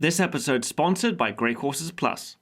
This episode sponsored by Grey Horses Plus.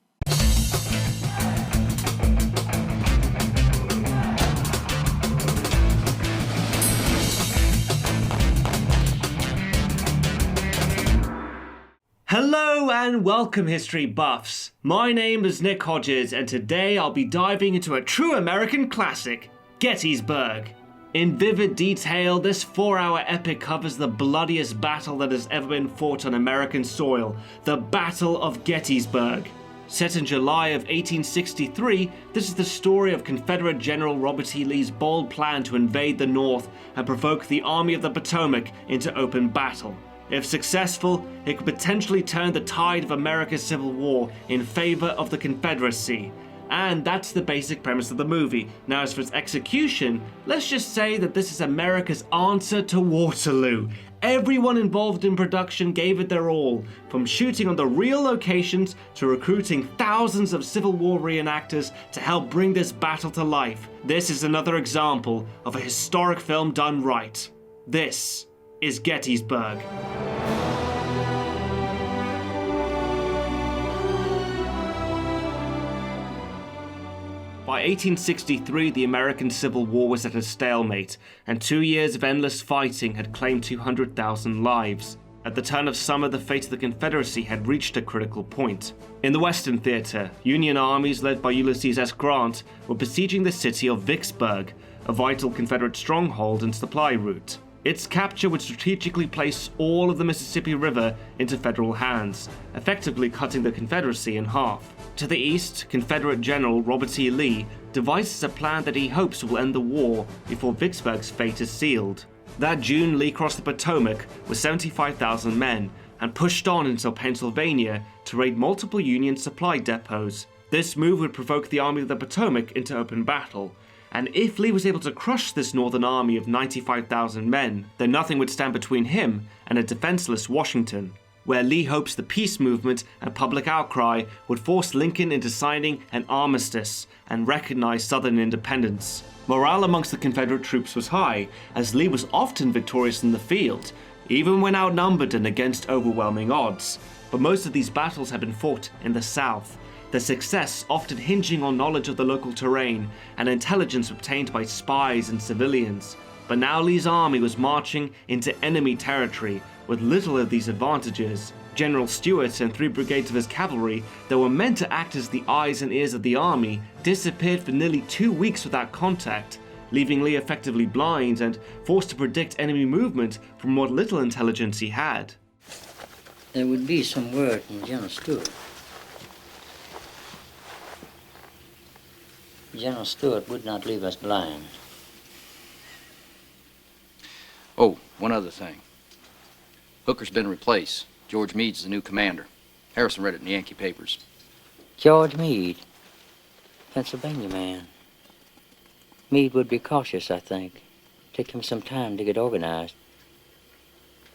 Hello and welcome, history buffs. My name is Nick Hodges, and today I'll be diving into a true American classic, Gettysburg. In vivid detail, this 4-hour epic covers the bloodiest battle that has ever been fought on American soil, the Battle of Gettysburg. Set in July of 1863, this is the story of Confederate General Robert E. Lee's bold plan to invade the North and provoke the Army of the Potomac into open battle. If successful, it could potentially turn the tide of America's Civil War in favor of the Confederacy. And that's the basic premise of the movie. Now, as for its execution, let's just say that this is America's answer to Waterloo. Everyone involved in production gave it their all, from shooting on the real locations to recruiting thousands of Civil War reenactors to help bring this battle to life. This is another example of a historic film done right. This is Gettysburg. By 1863, the American Civil War was at a stalemate, and 2 years of endless fighting had claimed 200,000 lives. At the turn of summer, the fate of the Confederacy had reached a critical point. In the Western Theater, Union armies led by Ulysses S. Grant were besieging the city of Vicksburg, a vital Confederate stronghold and supply route. Its capture would strategically place all of the Mississippi River into Federal hands, effectively cutting the Confederacy in half. To the east, Confederate General Robert E. Lee devises a plan that he hopes will end the war before Vicksburg's fate is sealed. That June, Lee crossed the Potomac with 75,000 men and pushed on until Pennsylvania to raid multiple Union supply depots. This move would provoke the Army of the Potomac into open battle, and if Lee was able to crush this northern army of 95,000 men, then nothing would stand between him and a defenseless Washington, where Lee hopes the peace movement and public outcry would force Lincoln into signing an armistice and recognize Southern independence. Morale amongst the Confederate troops was high, as Lee was often victorious in the field, even when outnumbered and against overwhelming odds. But most of these battles had been fought in the South, their success often hinging on knowledge of the local terrain and intelligence obtained by spies and civilians. But now Lee's army was marching into enemy territory with little of these advantages. General Stuart and 3 brigades of his cavalry that were meant to act as the eyes and ears of the army disappeared for nearly 2 weeks without contact, leaving Lee effectively blind and forced to predict enemy movement from what little intelligence he had. There would be some word from General Stuart. General Stuart would not leave us blind. Oh, one other thing. Hooker's been replaced. George Meade's the new commander. Harrison read it in the Yankee papers. George Meade, Pennsylvania man. Meade would be cautious, I think. Take him some time to get organized.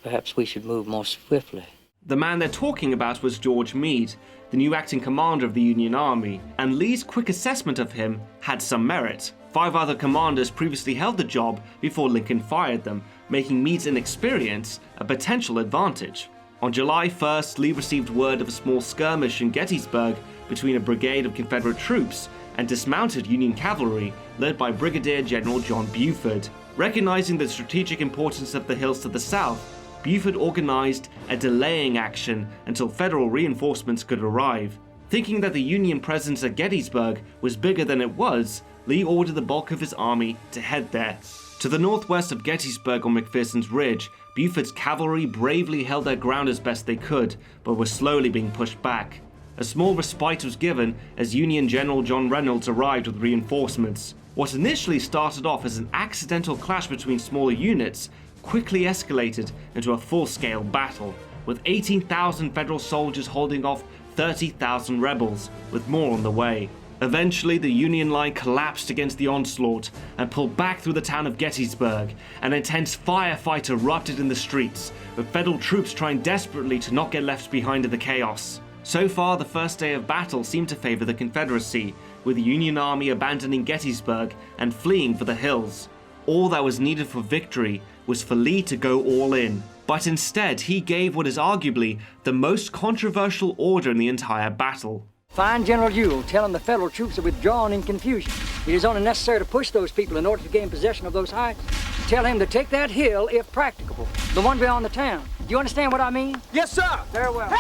Perhaps we should move more swiftly. The man they're talking about was George Meade, the new acting commander of the Union Army, and Lee's quick assessment of him had some merit. 5 other commanders previously held the job before Lincoln fired them, making Meade's inexperience a potential advantage. On July 1st, Lee received word of a small skirmish in Gettysburg between a brigade of Confederate troops and dismounted Union cavalry led by Brigadier General John Buford. Recognizing the strategic importance of the hills to the south, Buford organized a delaying action until Federal reinforcements could arrive. Thinking that the Union presence at Gettysburg was bigger than it was, Lee ordered the bulk of his army to head there. To the northwest of Gettysburg on McPherson's Ridge, Buford's cavalry bravely held their ground as best they could, but were slowly being pushed back. A small respite was given as Union General John Reynolds arrived with reinforcements. What initially started off as an accidental clash between smaller units quickly escalated into a full-scale battle, with 18,000 Federal soldiers holding off 30,000 rebels, with more on the way. Eventually, the Union line collapsed against the onslaught and pulled back through the town of Gettysburg. An intense firefight erupted in the streets, with Federal troops trying desperately to not get left behind in the chaos. So far, the first day of battle seemed to favor the Confederacy, with the Union Army abandoning Gettysburg and fleeing for the hills. All that was needed for victory was for Lee to go all in. But instead, he gave what is arguably the most controversial order in the entire battle. Find General Ewell, tell him the Federal troops are withdrawn in confusion. It is only necessary to push those people in order to gain possession of those heights. Tell him to take that hill if practicable, the one beyond the town. Do you understand what I mean? Yes, sir. Very well.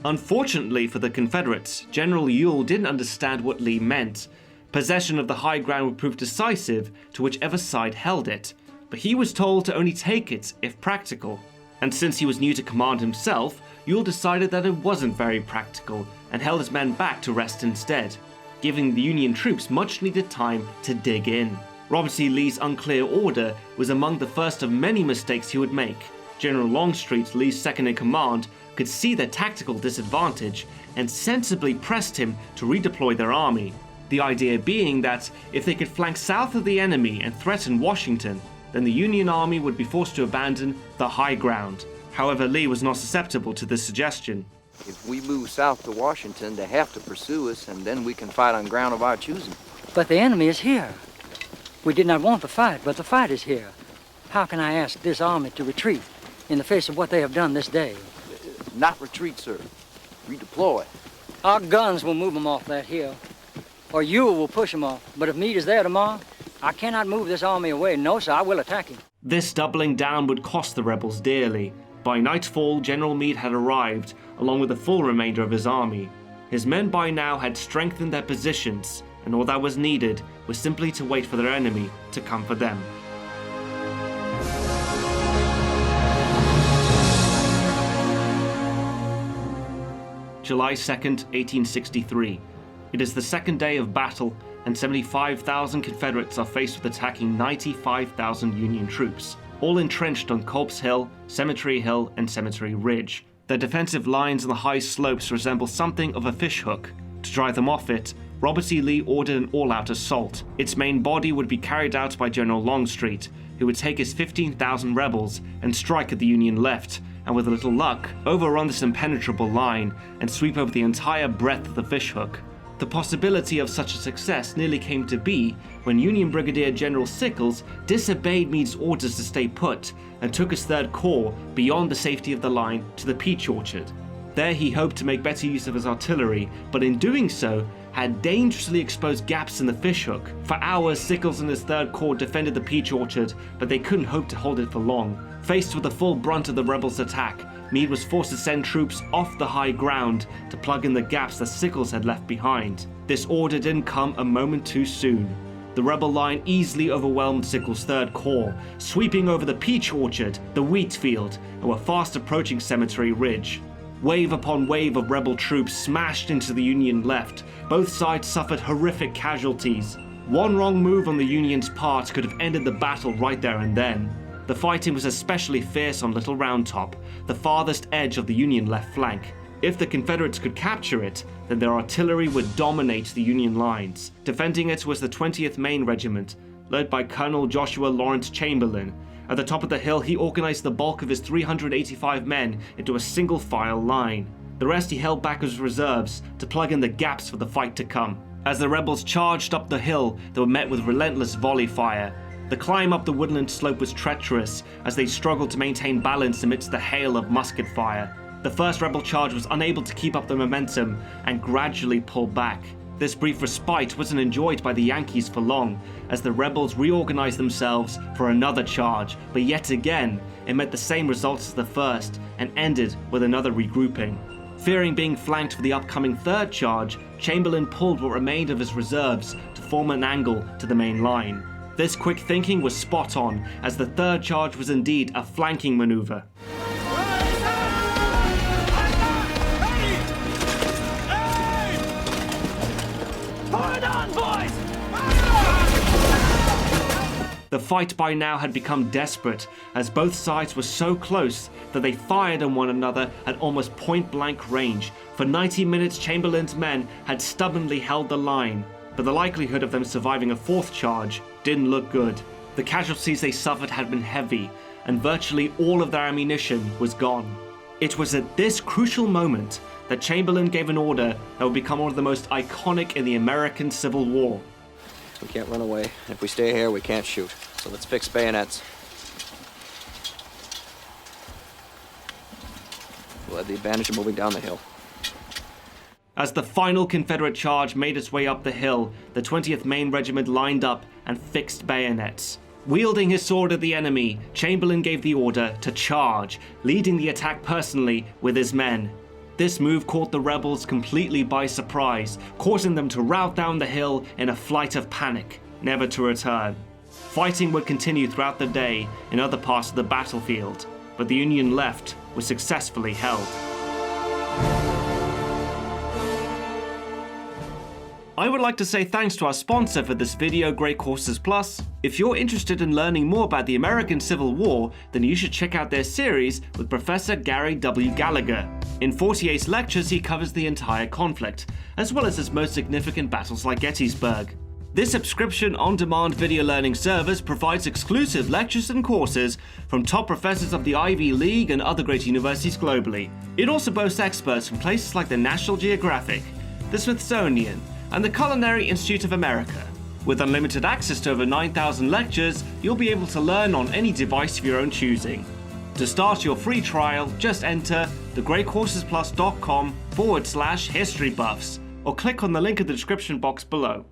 Unfortunately for the Confederates, General Ewell didn't understand what Lee meant. Possession of the high ground would prove decisive to whichever side held it, but he was told to only take it if practical. And since he was new to command himself, Ewell decided that it wasn't very practical and held his men back to rest instead, giving the Union troops much needed time to dig in. Robert E. Lee's unclear order was among the first of many mistakes he would make. General Longstreet, Lee's second-in-command, could see their tactical disadvantage and sensibly pressed him to redeploy their army. The idea being that if they could flank south of the enemy and threaten Washington, then the Union army would be forced to abandon the high ground. However, Lee was not susceptible to this suggestion. If we move south to Washington, they have to pursue us, and then we can fight on ground of our choosing. But the enemy is here. We did not want the fight, but the fight is here. How can I ask this army to retreat in the face of what they have done this day? Not retreat, sir. Redeploy. Our guns will move them off that hill, or Ewell will push them off. But if Meade is there tomorrow, I cannot move this army away. No, sir, I will attack him. This doubling down would cost the rebels dearly. By nightfall, General Meade had arrived, along with the full remainder of his army. His men by now had strengthened their positions, and all that was needed was simply to wait for their enemy to come for them. July 2nd, 1863. It is the second day of battle, and 75,000 Confederates are faced with attacking 95,000 Union troops, all entrenched on Culp's Hill, Cemetery Hill, and Cemetery Ridge. Their defensive lines on the high slopes resemble something of a fishhook. To drive them off it, Robert E. Lee ordered an all-out assault. Its main body would be carried out by General Longstreet, who would take his 15,000 rebels and strike at the Union left, and with a little luck, overrun this impenetrable line and sweep over the entire breadth of the fishhook. The possibility of such a success nearly came to be when Union Brigadier General Sickles disobeyed Meade's orders to stay put and took his Third Corps beyond the safety of the line to the Peach Orchard. There he hoped to make better use of his artillery, but in doing so, had dangerously exposed gaps in the fishhook. For hours, Sickles and his Third Corps defended the Peach Orchard, but they couldn't hope to hold it for long. Faced with the full brunt of the rebels' attack, Meade was forced to send troops off the high ground to plug in the gaps that Sickles had left behind. This order didn't come a moment too soon. The rebel line easily overwhelmed Sickles' Third Corps, sweeping over the Peach Orchard, the wheat field, and were fast approaching Cemetery Ridge. Wave upon wave of rebel troops smashed into the Union left. Both sides suffered horrific casualties. One wrong move on the Union's part could have ended the battle right there and then. The fighting was especially fierce on Little Round Top, the farthest edge of the Union left flank. If the Confederates could capture it, then their artillery would dominate the Union lines. Defending it was the 20th Maine Regiment, led by Colonel Joshua Lawrence Chamberlain. At the top of the hill, he organized the bulk of his 385 men into a single-file line. The rest he held back as reserves to plug in the gaps for the fight to come. As the rebels charged up the hill, they were met with relentless volley fire. The climb up the woodland slope was treacherous as they struggled to maintain balance amidst the hail of musket fire. The first rebel charge was unable to keep up the momentum and gradually pulled back. This brief respite wasn't enjoyed by the Yankees for long, as the rebels reorganized themselves for another charge, but yet again, it met the same results as the first and ended with another regrouping. Fearing being flanked for the upcoming third charge, Chamberlain pulled what remained of his reserves to form an angle to the main line. This quick thinking was spot on, as the third charge was indeed a flanking maneuver. The fight by now had become desperate, as both sides were so close that they fired on one another at almost point-blank range. For 90 minutes, Chamberlain's men had stubbornly held the line, but the likelihood of them surviving a fourth charge didn't look good. The casualties they suffered had been heavy, and virtually all of their ammunition was gone. It was at this crucial moment that Chamberlain gave an order that would become one of the most iconic in the American Civil War. We can't run away. If we stay here, we can't shoot. So let's fix bayonets. We'll have the advantage of moving down the hill. As the final Confederate charge made its way up the hill, the 20th Maine Regiment lined up and fixed bayonets. Wielding his sword at the enemy, Chamberlain gave the order to charge, leading the attack personally with his men. This move caught the rebels completely by surprise, causing them to rout down the hill in a flight of panic, never to return. Fighting would continue throughout the day in other parts of the battlefield, but the Union left was successfully held. I would like to say thanks to our sponsor for this video, Great Courses Plus. If you're interested in learning more about the American Civil War, then you should check out their series with Professor Gary W. Gallagher. In 48 lectures, he covers the entire conflict, as well as its most significant battles like Gettysburg. This subscription on-demand video learning service provides exclusive lectures and courses from top professors of the Ivy League and other great universities globally. It also boasts experts from places like the National Geographic, the Smithsonian, and the Culinary Institute of America. With unlimited access to over 9,000 lectures, you'll be able to learn on any device of your own choosing. To start your free trial, just enter thegreatcoursesplus.com/historybuffs or click on the link in the description box below.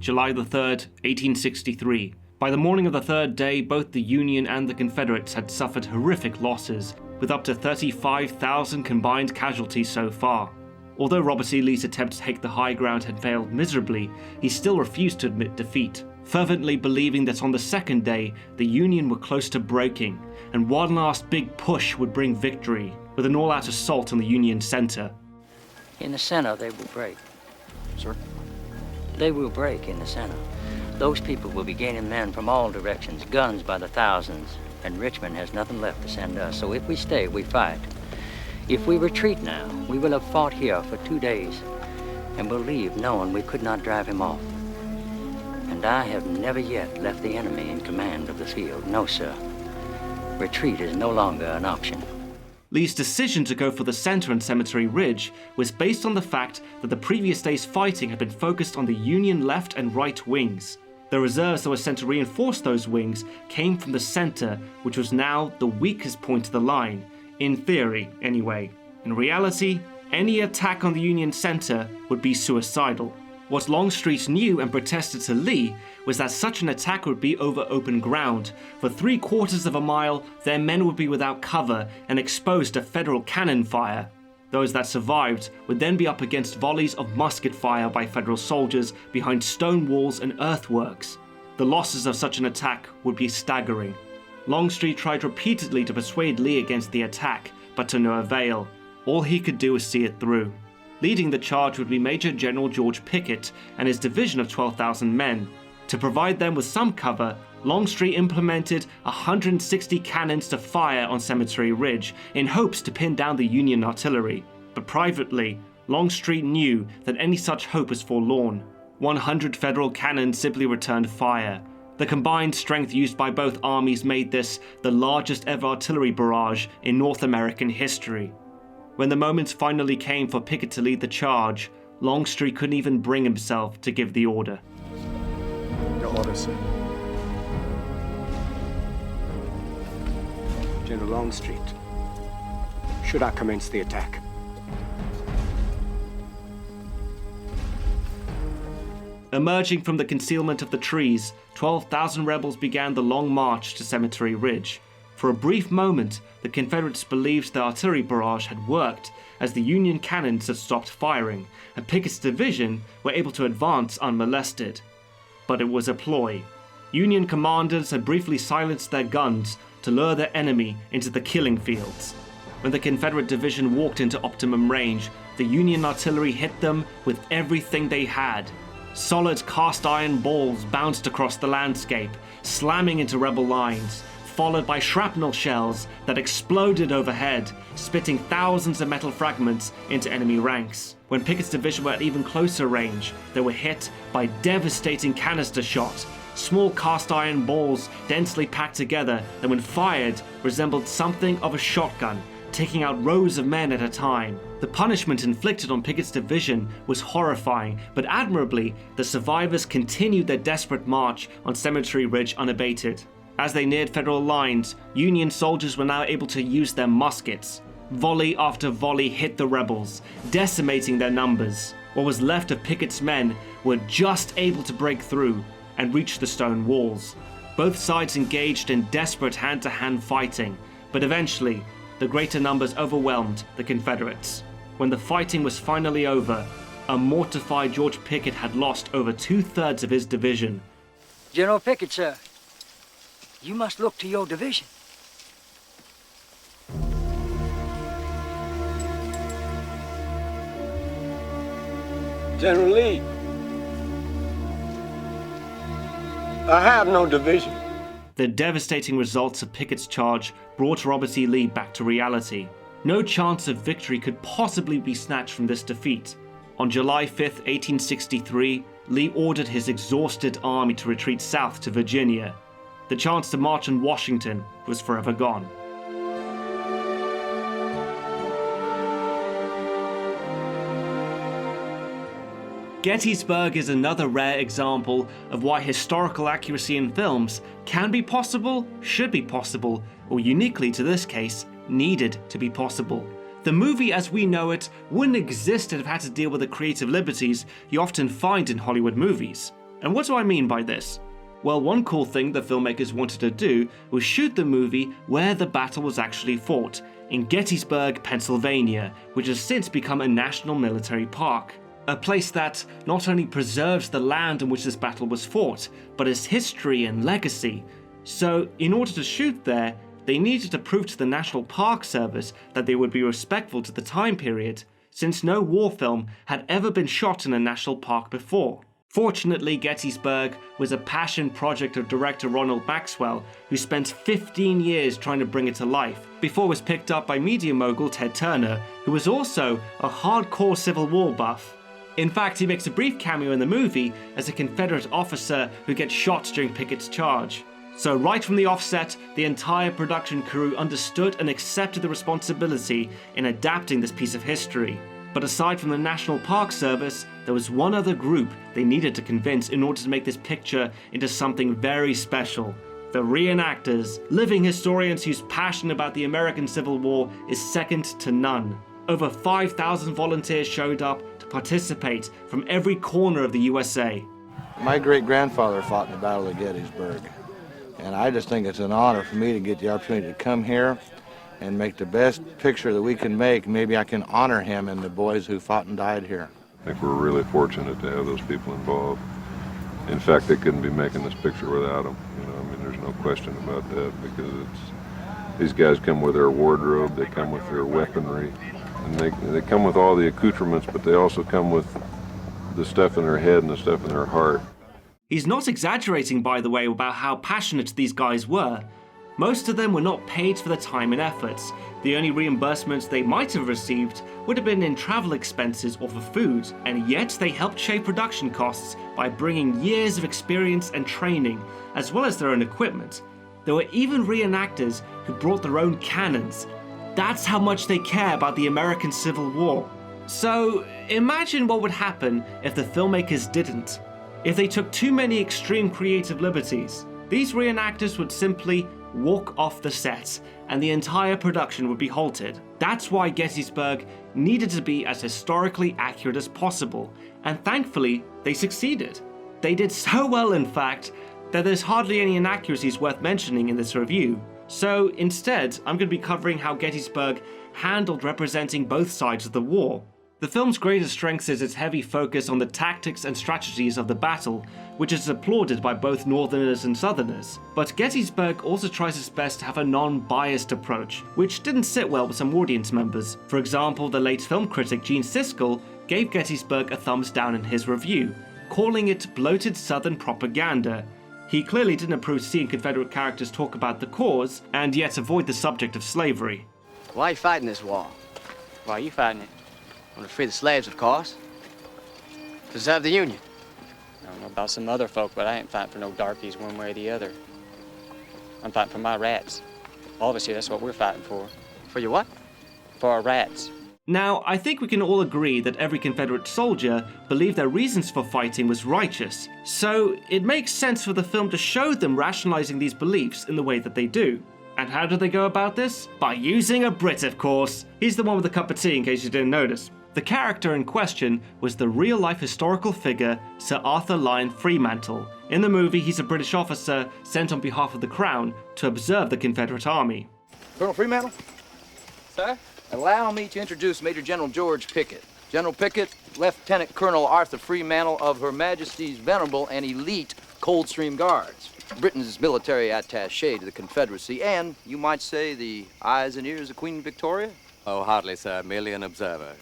July the 3rd, 1863. By the morning of the third day, both the Union and the Confederates had suffered horrific losses, with up to 35,000 combined casualties so far. Although Robert E. Lee's attempt to take the high ground had failed miserably, he still refused to admit defeat, fervently believing that on the second day, the Union were close to breaking, and one last big push would bring victory, with an all-out assault on the Union center. In the center, they will break. Sir? They will break in the center. Those people will be gaining men from all directions, guns by the thousands, and Richmond has nothing left to send us. So if we stay, we fight. If we retreat now, we will have fought here for 2 days, and will leave knowing we could not drive him off. And I have never yet left the enemy in command of the field. No, sir. Retreat is no longer an option. Lee's decision to go for the center and Cemetery Ridge was based on the fact that the previous day's fighting had been focused on the Union left and right wings. The reserves that were sent to reinforce those wings came from the center, which was now the weakest point of the line, in theory anyway. In reality, any attack on the Union center would be suicidal. What Longstreet knew and protested to Lee was that such an attack would be over open ground. For 3/4 of a mile, their men would be without cover and exposed to Federal cannon fire. Those that survived would then be up against volleys of musket fire by Federal soldiers behind stone walls and earthworks. The losses of such an attack would be staggering. Longstreet tried repeatedly to persuade Lee against the attack, but to no avail. All he could do was see it through. Leading the charge would be Major General George Pickett and his division of 12,000 men. To provide them with some cover, Longstreet implemented 160 cannons to fire on Cemetery Ridge in hopes to pin down the Union artillery. But privately, Longstreet knew that any such hope was forlorn. 100 Federal cannons simply returned fire. The combined strength used by both armies made this the largest ever artillery barrage in North American history. When the moment finally came for Pickett to lead the charge, Longstreet couldn't even bring himself to give the order. Your order, sir. General Longstreet, should I commence the attack? Emerging from the concealment of the trees, 12,000 rebels began the long march to Cemetery Ridge. For a brief moment, the Confederates believed the artillery barrage had worked, as the Union cannons had stopped firing, and Pickett's division were able to advance unmolested. But it was a ploy. Union commanders had briefly silenced their guns to lure their enemy into the killing fields. When the Confederate division walked into optimum range, the Union artillery hit them with everything they had. Solid cast iron balls bounced across the landscape, slamming into rebel lines, followed by shrapnel shells that exploded overhead, spitting thousands of metal fragments into enemy ranks. When Pickett's division were at even closer range, they were hit by devastating canister shot, small cast iron balls densely packed together that when fired resembled something of a shotgun, taking out rows of men at a time. The punishment inflicted on Pickett's division was horrifying, but admirably, the survivors continued their desperate march on Cemetery Ridge unabated. As they neared Federal lines, Union soldiers were now able to use their muskets. Volley after volley hit the rebels, decimating their numbers. What was left of Pickett's men were just able to break through and reach the stone walls. Both sides engaged in desperate hand-to-hand fighting, but eventually, the greater numbers overwhelmed the Confederates. When the fighting was finally over, a mortified George Pickett had lost over 2/3 of his division. General Pickett, sir, you must look to your division. General Lee, I have no division. The devastating results of Pickett's charge brought Robert E. Lee back to reality. No chance of victory could possibly be snatched from this defeat. On July 5, 1863, Lee ordered his exhausted army to retreat south to Virginia. The chance to march on Washington was forever gone. Gettysburg is another rare example of why historical accuracy in films can be possible, should be possible, or uniquely to this case, needed to be possible. The movie as we know it wouldn't exist if it had to deal with the creative liberties you often find in Hollywood movies. And what do I mean by this? Well, one cool thing the filmmakers wanted to do was shoot the movie where the battle was actually fought, in Gettysburg, Pennsylvania, which has since become a national military park. A place that not only preserves the land on which this battle was fought, but its history and legacy. So, in order to shoot there, they needed to prove to the National Park Service that they would be respectful to the time period, since no war film had ever been shot in a national park before. Fortunately, Gettysburg was a passion project of director Ronald Maxwell, who spent 15 years trying to bring it to life, before it was picked up by media mogul Ted Turner, who was also a hardcore Civil War buff. In fact, he makes a brief cameo in the movie as a Confederate officer who gets shot during Pickett's charge. So right from the offset, the entire production crew understood and accepted the responsibility in adapting this piece of history. But aside from the National Park Service, there was one other group they needed to convince in order to make this picture into something very special. The reenactors, living historians whose passion about the American Civil War is second to none. Over 5,000 volunteers showed up to participate from every corner of the USA. My great-grandfather fought in the Battle of Gettysburg, and I just think it's an honor for me to get the opportunity to come here and make the best picture that we can make. Maybe I can honor him and the boys who fought and died here. I think we're really fortunate to have those people involved. In fact, they couldn't be making this picture without them. There's no question about that, because these guys come with their wardrobe, they come with their weaponry, and they come with all the accoutrements, but they also come with the stuff in their head and the stuff in their heart. He's not exaggerating, by the way, about how passionate these guys were. Most of them were not paid for their time and efforts. The only reimbursements they might have received would have been in travel expenses or for food, and yet they helped shape production costs by bringing years of experience and training, as well as their own equipment. There were even reenactors who brought their own cannons. That's how much they care about the American Civil War. So imagine what would happen if the filmmakers didn't. If they took too many extreme creative liberties, these reenactors would simply walk off the set, and the entire production would be halted. That's why Gettysburg needed to be as historically accurate as possible, and thankfully, they succeeded. They did so well, in fact, that there's hardly any inaccuracies worth mentioning in this review. So instead, I'm going to be covering how Gettysburg handled representing both sides of the war. The film's greatest strength is its heavy focus on the tactics and strategies of the battle, which is applauded by both Northerners and Southerners. But Gettysburg also tries its best to have a non-biased approach, which didn't sit well with some audience members. For example, the late film critic Gene Siskel gave Gettysburg a thumbs down in his review, calling it bloated Southern propaganda. He clearly didn't approve seeing Confederate characters talk about the cause, and yet avoid the subject of slavery. Why are you fighting this war? Why are you fighting it? I want to free the slaves, of course. Preserve the Union. I don't know about some other folk, but I ain't fighting for no darkies one way or the other. I'm fighting for my rats. All of us here, that's what we're fighting for. For your what? for our rats. Now, I think we can all agree that every Confederate soldier believed their reasons for fighting was righteous, so it makes sense for the film to show them rationalizing these beliefs in the way that they do. And how do they go about this? By using a Brit, of course. He's the one with a cup of tea, in case you didn't notice. The character in question was the real-life historical figure Sir Arthur Lyon Fremantle. In the movie, he's a British officer sent on behalf of the Crown to observe the Confederate Army. Colonel Fremantle, Sir? allow me to introduce Major General George Pickett. General Pickett, Lieutenant Colonel Arthur Fremantle of Her Majesty's venerable and elite Coldstream Guards, Britain's military attaché to the Confederacy, and, you might say, the eyes and ears of Queen Victoria? Oh, hardly, sir. Merely an observer.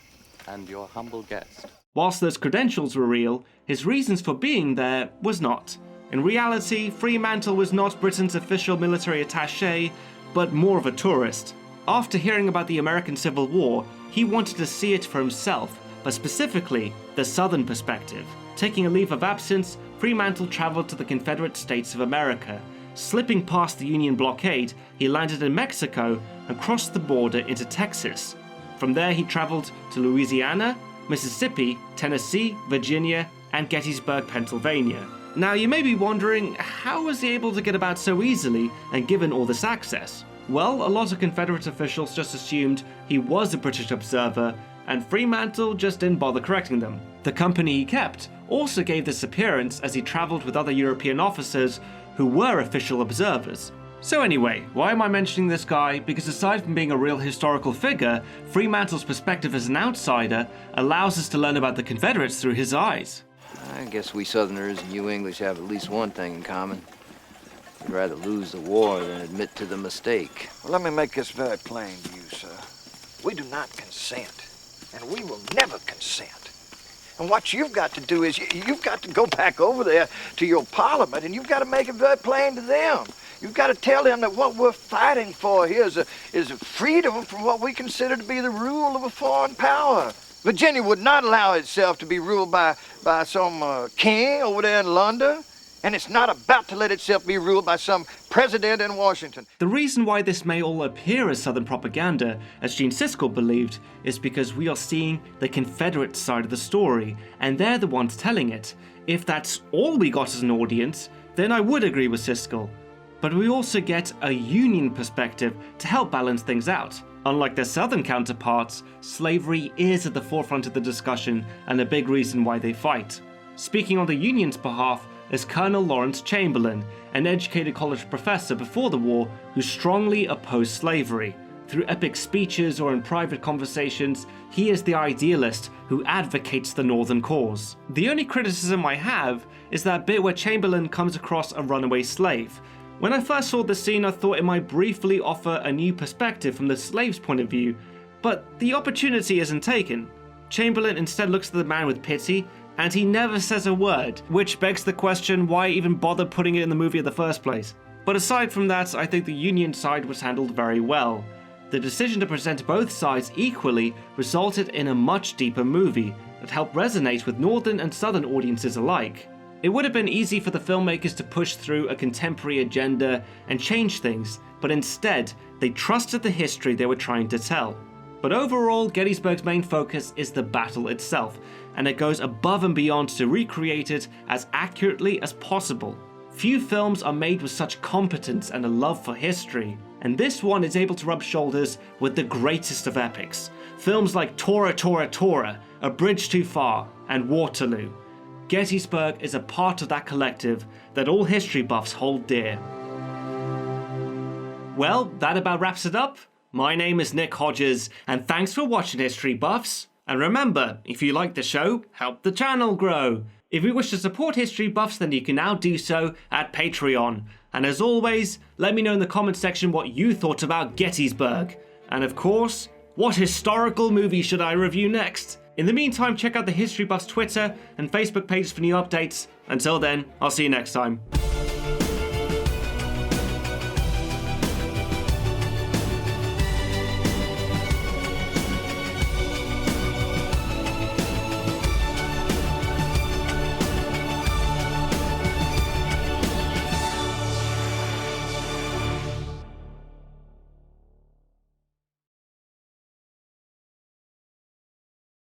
And your humble guest. Whilst those credentials were real, his reasons for being there was not. In reality, Fremantle was not Britain's official military attaché, but more of a tourist. After hearing about the American Civil War, he wanted to see it for himself, but specifically, the Southern perspective. Taking a leave of absence, Fremantle traveled to the Confederate States of America. Slipping past the Union blockade, he landed in Mexico and crossed the border into Texas. From there, he traveled to Louisiana, Mississippi, Tennessee, Virginia, and Gettysburg, Pennsylvania. Now, you may be wondering, how was he able to get about so easily and given all this access? Well, a lot of Confederate officials just assumed he was a British observer, and Fremantle just didn't bother correcting them. The company he kept also gave this appearance as he traveled with other European officers who were official observers. So anyway, why am I mentioning this guy? Because aside from being a real historical figure, Fremantle's perspective as an outsider allows us to learn about the Confederates through his eyes. I guess we Southerners and you English have at least one thing in common. We'd rather lose the war than admit to the mistake. Well, let me make this very plain to you, sir. We do not consent, and we will never consent. And what you've got to do is you've got to go back over there to your parliament, and you've got to make it very plain to them. You've got to tell them that what we're fighting for here is a freedom from what we consider to be the rule of a foreign power. Virginia would not allow itself to be ruled by some king over there in London, and it's not about to let itself be ruled by some president in Washington. The reason why this may all appear as Southern propaganda, as Gene Siskel believed, is because we are seeing the Confederate side of the story, and they're the ones telling it. If that's all we got as an audience, then I would agree with Siskel. But we also get a Union perspective to help balance things out. Unlike their Southern counterparts, slavery is at the forefront of the discussion and a big reason why they fight. Speaking on the Union's behalf is Colonel Lawrence Chamberlain, an educated college professor before the war who strongly opposed slavery. Through epic speeches or in private conversations, he is the idealist who advocates the Northern cause. The only criticism I have is that bit where Chamberlain comes across a runaway slave. When I first saw this scene, I thought it might briefly offer a new perspective from the slave's point of view, but the opportunity isn't taken. Chamberlain instead looks at the man with pity, and he never says a word, which begs the question, why even bother putting it in the movie in the first place? But aside from that, I think the Union side was handled very well. The decision to present both sides equally resulted in a much deeper movie that helped resonate with Northern and Southern audiences alike. It would have been easy for the filmmakers to push through a contemporary agenda and change things, but instead, they trusted the history they were trying to tell. But overall, Gettysburg's main focus is the battle itself, and it goes above and beyond to recreate it as accurately as possible. Few films are made with such competence and a love for history, and this one is able to rub shoulders with the greatest of epics. Films like Tora, Tora, Tora, A Bridge Too Far, and Waterloo. Gettysburg is a part of that collective that all history buffs hold dear. Well, that about wraps it up. My name is Nick Hodges, and thanks for watching History Buffs. And remember, if you like the show, help the channel grow. If you wish to support History Buffs, then you can now do so at Patreon. And as always, let me know in the comment section what you thought about Gettysburg. And of course, what historical movie should I review next? In the meantime, check out the History Buffs Twitter and Facebook pages for new updates. Until then, I'll see you next time.